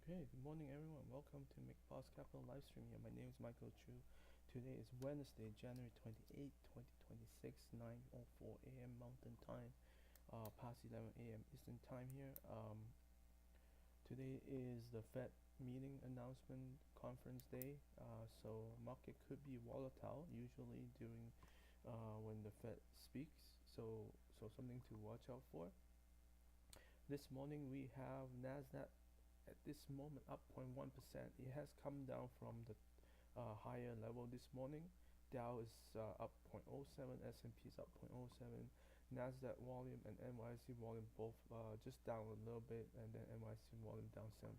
Okay, good morning everyone. Welcome to McBoss Capital Livestream here. My name is Michael Chu. Today is Wednesday, January 28, 2026, 9:04 a.m. Mountain Time, past 11 a.m. Eastern Time here. Today is the Fed meeting announcement conference day, so market could be volatile usually during when the Fed speaks. So something to watch out for. This morning we have Nasdaq at this moment up 0.1%. It has come down from the higher level this morning. Dow is up 0.07, S&P is up 0.07, Nasdaq volume and NYSE volume both just down a little bit, and then NYSE volume down 7%.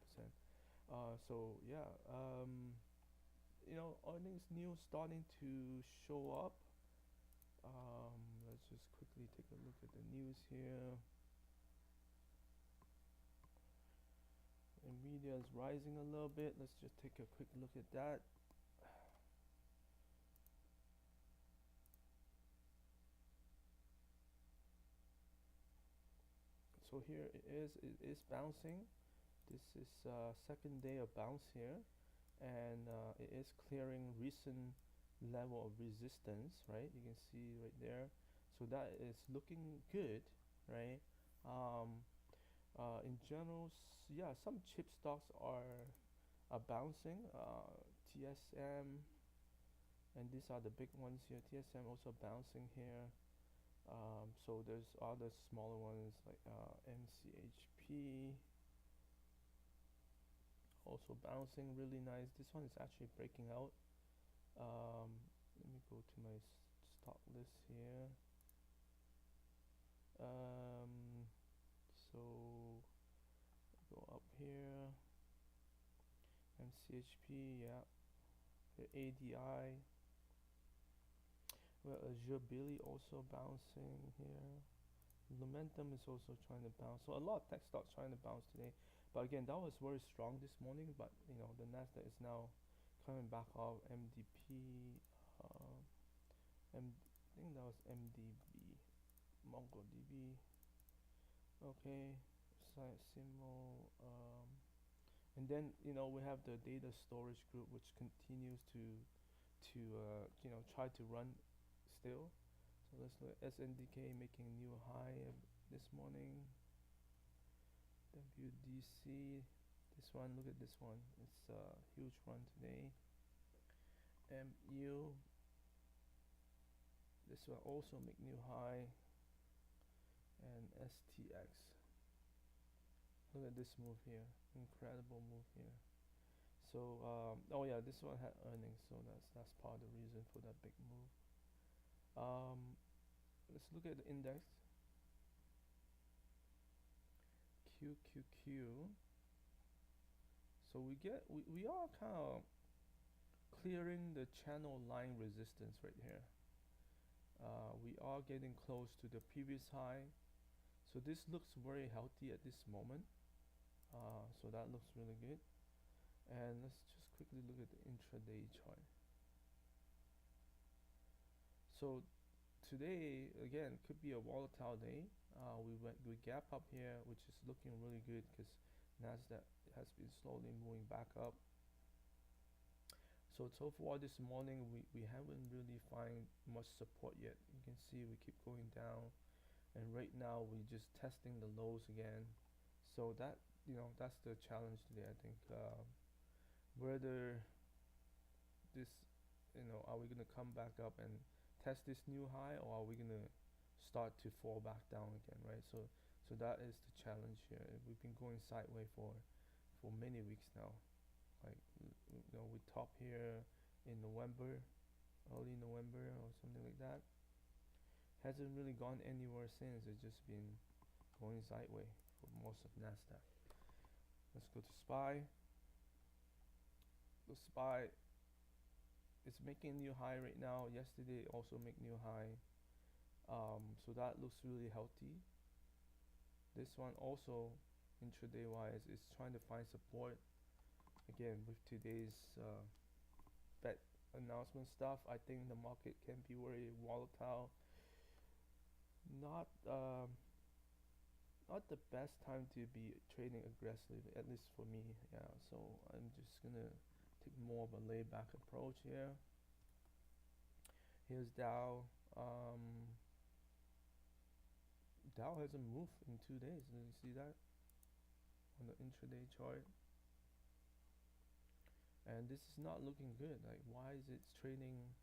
So yeah, earnings news starting to show up. Let's just quickly take a look at the news here. Nvidia is rising a little bit. Let's just take a quick look at that. So here it is bouncing. This is second day of bounce here, and it is clearing recent level of resistance, right? You can see right there. So that is looking good, right? In general, yeah, some chip stocks are bouncing. TSM, and these are the big ones here. TSM also bouncing here. So there's other smaller ones like MCHP also bouncing really nice. This one is actually breaking out. Let me go to my stock list here. So go up here. MCHP, yeah. The ADI. Well, Azure Billy also bouncing here. Momentum is also trying to bounce. So a lot of tech stocks trying to bounce today. But again, that was very strong this morning. But the Nasdaq is now coming back off. MDP, I think that was MDB, MongoDB. Okay, Simo. And then we have the data storage group, which continues to try to run still. So let's look at SNDK making new high this morning. WDC, this one, look at this one, it's a huge run today. MU, this one also make new high. And STX, look at this move here, incredible move here. So oh yeah, this one had earnings, so that's part of the reason for that big move. Let's look at the index. QQQ. So we are kind of clearing the channel line resistance right here. We are getting close to the previous high, so this looks very healthy at this moment. So that looks really good. And let's just quickly look at the intraday chart. So today again could be a volatile day. We gap up here, which is looking really good because Nasdaq has been slowly moving back up. So far this morning we haven't really find much support yet. You can see we keep going down, and right now we're just testing the lows again. So that's the challenge today, I think. Whether this are we gonna come back up and test this new high, or are we gonna start to fall back down again, right? So that is the challenge here. We've been going sideways for many weeks now. Like we top here in November, early November or something like that. Hasn't really gone anywhere since. It's just been going sideways for most of Nasdaq. Let's go to SPY. The SPY is making new high right now. Yesterday also make new high. So that looks really healthy. This one also intraday wise is trying to find support. Again, with today's Fed announcement stuff, I think the market can be very volatile. Not not the best time to be trading aggressively, at least for me. Yeah, so I'm just gonna take more of a laid back approach here. Here's Dow. um Dow hasn't moved in 2 days. Did you see that on the intraday chart? And this is not looking good. Like, why is it trading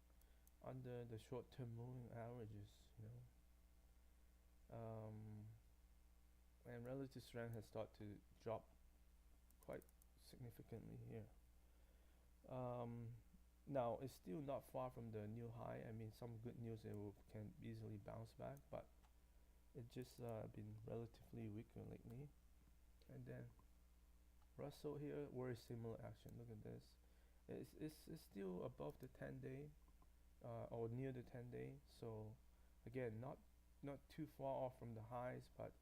under the short-term moving averages? You know, and relative strength has started to drop quite significantly here. Now it's still not far from the new high. I mean, some good news, can easily bounce back, but it just been relatively weaker lately. And then Russell here, very similar action. Look at this. It's still above the 10-day, or near the 10-day. So again, not too far off from the highs, but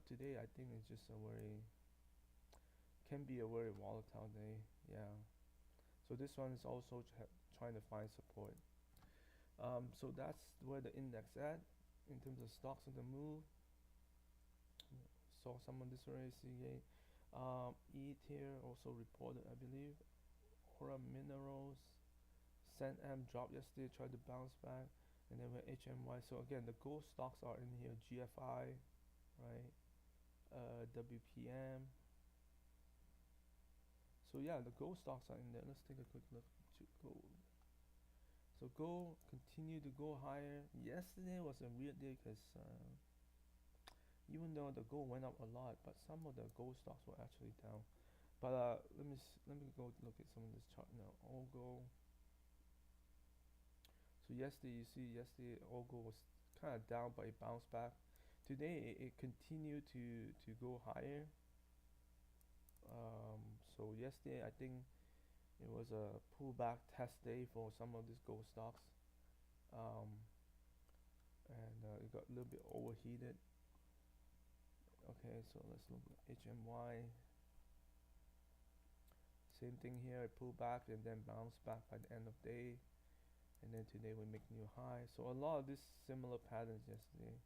today I think it's just can be a very volatile day. Yeah. So this one is also trying to find support. So that's where the index at in terms of stocks on the move. Saw some of this already. CA, ETH here also reported, I believe. Aura Minerals, SanM dropped yesterday, tried to bounce back, and then with HMY. So again, the gold stocks are in here. GFI, right? WPM. So yeah, the gold stocks are in there. Let's take a quick look to gold. So gold continued to go higher. Yesterday was a weird day because even though the gold went up a lot, but some of the gold stocks were actually down. But let me go look at some of this chart now. All gold. So yesterday, all gold was kind of down, but it bounced back. Today it continued to go higher. So yesterday I think it was a pullback test day for some of these gold stocks, and it got a little bit overheated. Okay, so let's look at HMY. Same thing here, it pulled back and then bounced back by the end of day, and then today we make new high. So a lot of this similar patterns yesterday.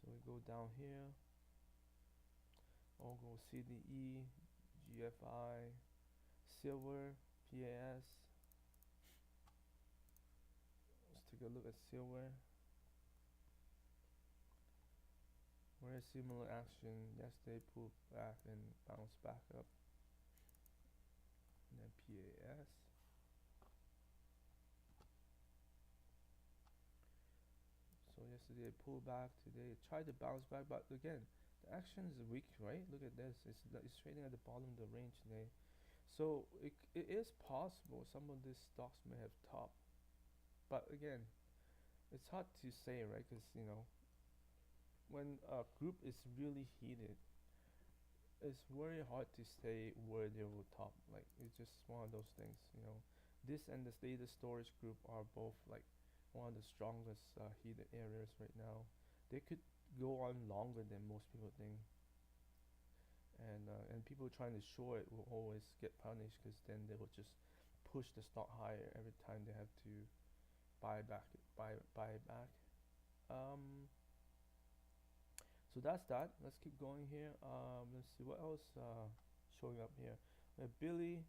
So we go down here, all go CDE, GFI, silver, PAS. Let's take a look at silver. Very similar action. Yesterday pulled back and bounced back up. And then PAS. So yesterday it pulled back. Today it tried to bounce back, but again, the action is weak, right? Look at this. It's trading at the bottom of the range today. So it is possible some of these stocks may have topped, but again, it's hard to say, right? Because when a group is really heated, it's very hard to say where they will top. Like, it's just one of those things. This and the data storage group are both like one of the strongest heated areas right now. They could go on longer than most people think. And people trying to short it will always get punished, because then they will just push the stock higher every time they have to buy it back. So that's that. Let's keep going here. Let's see what else showing up here. Billy,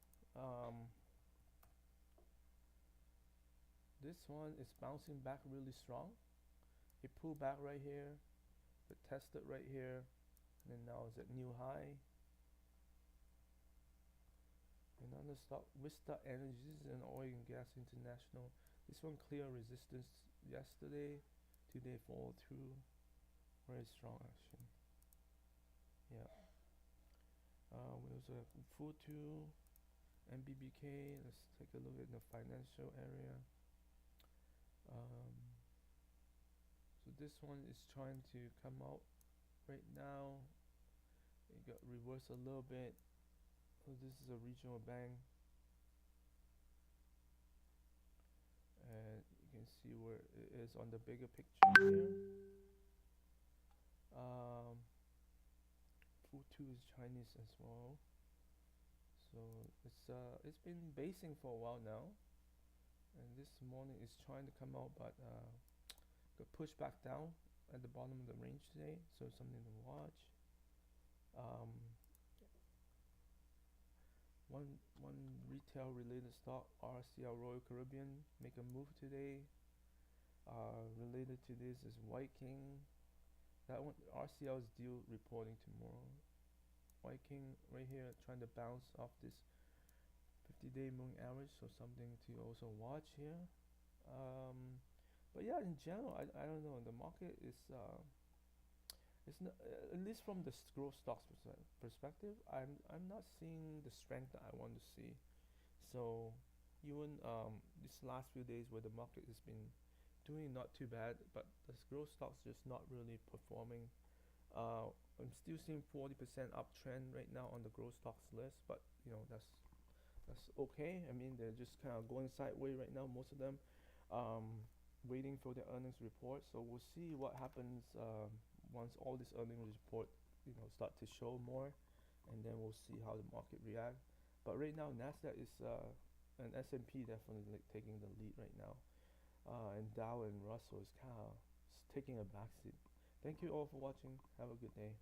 this one is bouncing back really strong. It pulled back right here, it tested right here, and then now it's at new high. Another stock, Vista Energies and Oil and Gas International. This one clear resistance yesterday, today fall through. Very strong action. Yeah. We also have Futu, MBBK. Let's take a look at the financial area. So this one is trying to come out right now. It got reversed a little bit. So this is a regional bank, and you can see where it is on the bigger picture here. Futu is Chinese as well, so it's been basing for a while now, and this morning it's trying to come out, but got pushed back down at the bottom of the range today, so something to watch. Um, one retail related stock, RCL Royal Caribbean, make a move today. Related to this is Viking. That one RCL is due reporting tomorrow. Viking right here trying to bounce off this 50-day moving average, so something to also watch here. But yeah, in general, I don't know. The market is it's not, at least from the growth stocks perspective, I'm not seeing the strength that I want to see. So even these last few days where the market has been doing not too bad, but the growth stocks just not really performing. I'm still seeing 40% uptrend right now on the growth stocks list, but you know that's okay. I mean they're just kind of going sideways right now, most of them, waiting for the earnings report. So we'll see what happens once all this earnings report start to show more, and then we'll see how the market react. But right now Nasdaq is and S&P definitely like taking the lead right now, and Dow and Russell is kind of taking a backseat. Thank you all for watching. Have a good day.